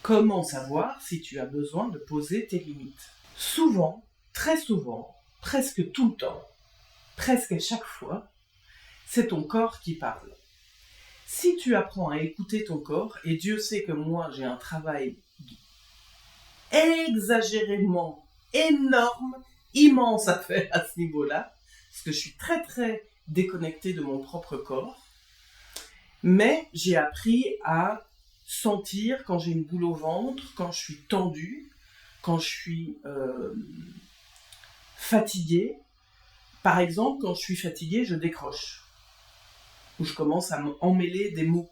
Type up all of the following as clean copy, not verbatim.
Comment savoir si tu as besoin de poser tes limites? Souvent, très souvent, presque tout le temps, presque à chaque fois, c'est ton corps qui parle. Si tu apprends à écouter ton corps, et Dieu sait que moi j'ai un travail exagérément énorme, immense à faire à ce niveau-là, parce que je suis très très déconnectée de mon propre corps, mais j'ai appris à sentir quand j'ai une boule au ventre, quand je suis tendue, quand je suis fatiguée. Par exemple, quand je suis fatiguée, je décroche. Ou je commence à emmêler des mots.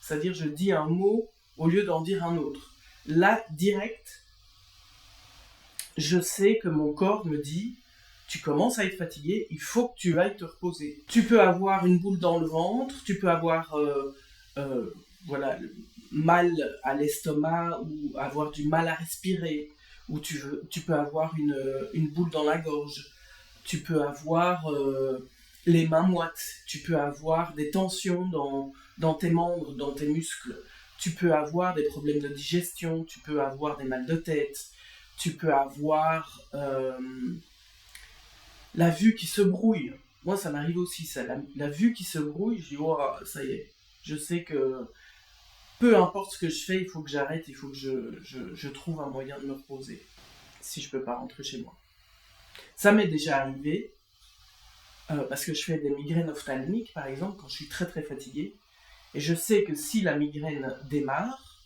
C'est-à-dire, je dis un mot au lieu d'en dire un autre. Là, direct, je sais que mon corps me dit « Tu commences à être fatigué, il faut que tu ailles te reposer. » Tu peux avoir une boule dans le ventre, tu peux avoir mal à l'estomac ou avoir du mal à respirer, ou tu peux avoir une boule dans la gorge, tu peux avoir les mains moites, tu peux avoir des tensions dans tes membres, dans tes muscles, tu peux avoir des problèmes de digestion, tu peux avoir des mal de tête, tu peux avoir la vue qui se brouille. Moi, ça m'arrive aussi, ça. La vue qui se brouille, je dis, oh, ça y est, je sais que peu importe ce que je fais, il faut que j'arrête, il faut que je trouve un moyen de me reposer, si je peux pas rentrer chez moi. Ça m'est déjà arrivé, parce que je fais des migraines ophtalmiques, par exemple, quand je suis très très fatigué, et je sais que si la migraine démarre,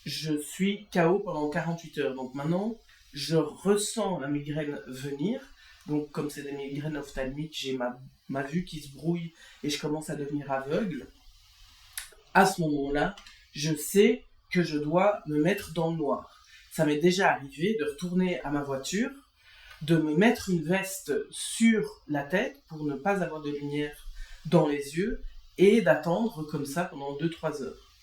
je suis KO pendant 48 heures. Donc maintenant, je ressens la migraine venir. Donc comme c'est des migraines ophtalmiques, j'ai ma vue qui se brouille et je commence à devenir aveugle. À ce moment-là, je sais que je dois me mettre dans le noir. Ça m'est déjà arrivé de retourner à ma voiture, de me mettre une veste sur la tête pour ne pas avoir de lumière dans les yeux et d'attendre comme ça pendant 2-3 heures.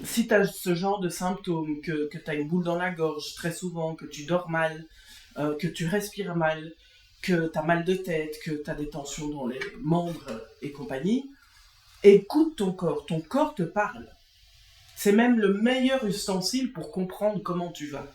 Si tu as ce genre de symptômes, que tu as une boule dans la gorge très souvent, que tu dors mal, que tu respires mal, que tu as mal de tête, que tu as des tensions dans les membres et compagnie, écoute ton corps te parle. C'est même le meilleur ustensile pour comprendre comment tu vas.